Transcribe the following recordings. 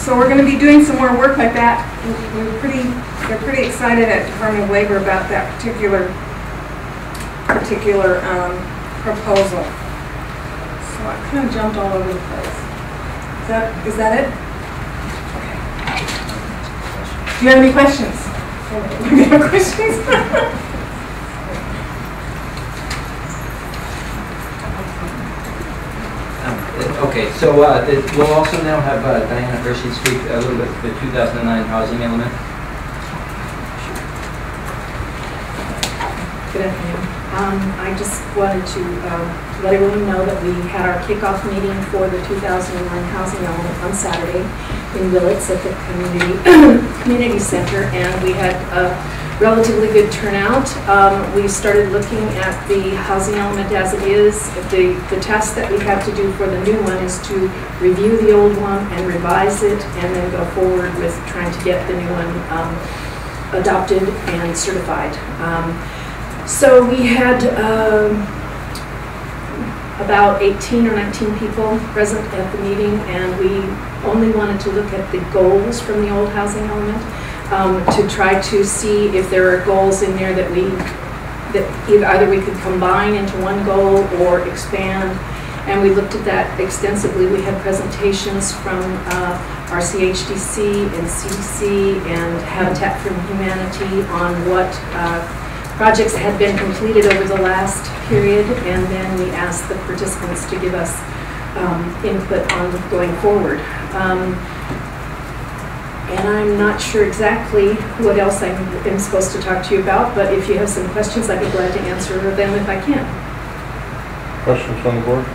So we're going to be doing some more work like that. They're pretty excited at Department of Labor about that particular proposal. So I kind of jumped all over the place. Is that it? Okay. Do you have any questions? Do you have questions? Okay, so we'll also now have Diana Hershey speak a little bit to the 2009 housing element. Good afternoon. I just wanted to let everyone know that we had our kickoff meeting for the 2009 housing element on Saturday in Willits at the community center, and we had a relatively good turnout. We started looking at the housing element as it is. The task that we have to do for the new one is to review the old one and revise it, and then go forward with trying to get the new one adopted and certified. So we had about 18 or 19 people present at the meeting, and we only wanted to look at the goals from the old housing element to try to see if there are goals in there that either we could combine into one goal or expand. And we looked at that extensively. We had presentations from our CHDC and CDC and Habitat for Humanity on what projects had been completed over the last period, and then we asked the participants to give us input on going forward. And I'm not sure exactly what else I am supposed to talk to you about, but if you have some questions, I'd be glad to answer them if I can. Questions from the board?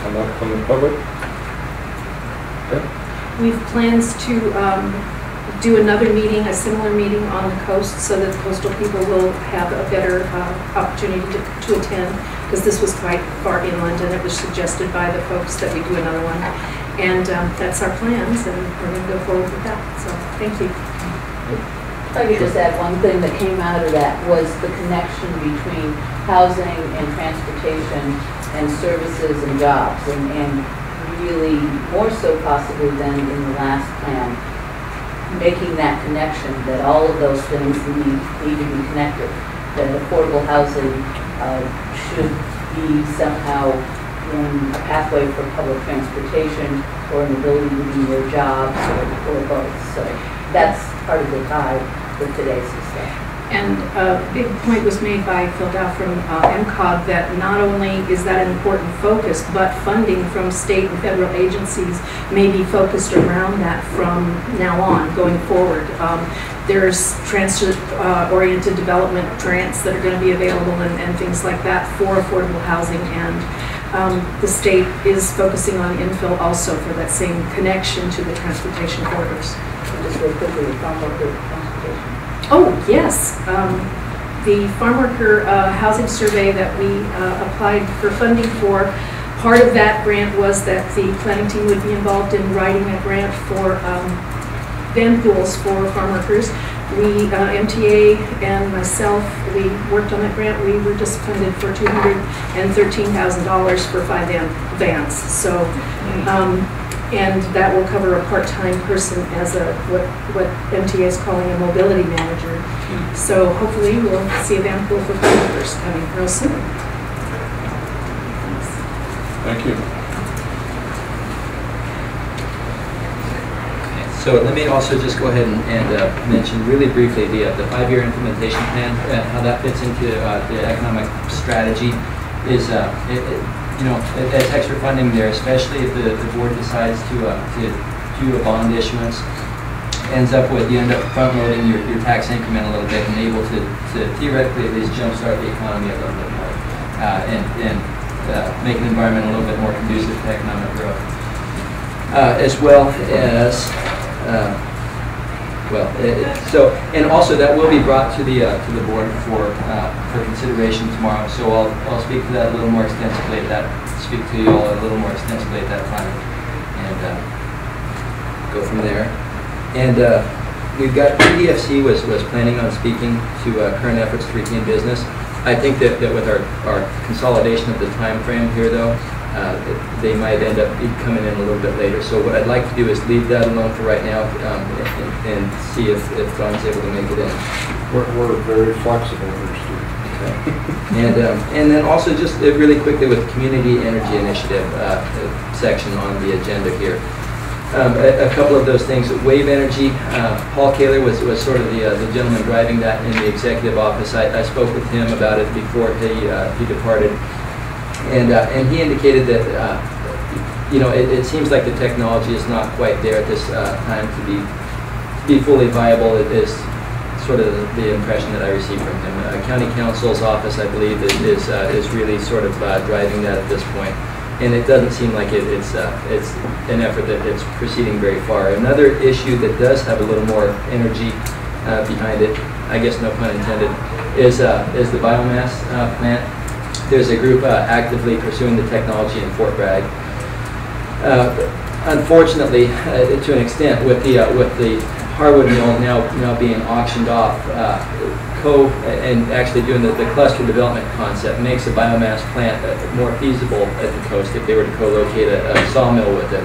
Enough from the public? Okay. We have plans to do another meeting, a similar meeting on the coast, so that coastal people will have a better opportunity to attend, because this was quite far inland, and it was suggested by the folks that we do another one. And that's our plans, and we're going to go forward with that. So thank you. If I could just add one thing that came out of that was the connection between housing and transportation and services and jobs, and really more so possibly than in the last plan, making that connection that all of those things need to be connected, that affordable housing should be somehow in a pathway for public transportation or an ability to be near jobs or both. So that's part of the tie with today's discussion. And a big point was made by Phil Dow from MCOG that not only is that an important focus, but funding from state and federal agencies may be focused around that from now on, going forward. There's transit-oriented development grants that are going to be available and things like that for affordable housing, and the state is focusing on infill also for that same connection to the transportation corridors. Just real quickly, the farm worker transportation. Oh, yes. The farm worker housing survey that we applied for funding for, part of that grant was that the planning team would be involved in writing a grant for van pools for farm workers. We, MTA and myself, we worked on that grant. We were just funded for $213,000 for 5 vans. So, and that will cover a part-time person as a what MTA is calling a mobility manager. So hopefully we'll see a van pool for farm workers coming real soon. Thanks. Thank you. So let me also just go ahead and mention really briefly the 5-year implementation plan and how that fits into the economic strategy. Is you know, as extra funding there, especially if the board decides to do a bond issuance, ends up with you end up front loading your tax increment a little bit and able to theoretically at least jumpstart the economy a little bit more and make an environment a little bit more conducive to economic growth, as well as. And also that will be brought to the board for consideration tomorrow. So I'll speak to that a little more extensively at that. Speak to you all a little more extensively at that time, and go from there. And we've got PDFC was planning on speaking to current efforts to retain business. I think that with our consolidation of the time frame here, though, they might end up coming in a little bit later. So what I'd like to do is leave that alone for right now and see if Don's able to make it in. We're very flexible here, Steve. And then also just really quickly with the Community Energy Initiative section on the agenda here. A couple of those things. Wave Energy, Paul Kaler was sort of the gentleman driving that in the executive office. I spoke with him about it before he departed. And he indicated that, it seems like the technology is not quite there at this time to be fully viable. It is sort of the impression that I received from him. County Council's office, I believe, is really sort of driving that at this point. And it doesn't seem like it's an effort that it's proceeding very far. Another issue that does have a little more energy behind it, I guess no pun intended, is the biomass plant. There's a group actively pursuing the technology in Fort Bragg. Unfortunately, to an extent, with the hardwood mill now being auctioned off, and actually doing the cluster development concept makes a biomass plant more feasible at the coast if they were to co-locate a sawmill with it.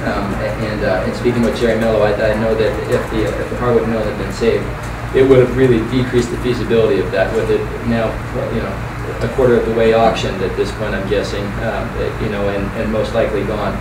And speaking with Jerry Mello, I know that if the hardwood mill had been saved, it would have really decreased the feasibility of that. With it now, a quarter of the way auctioned at this point, I'm guessing, and most likely gone.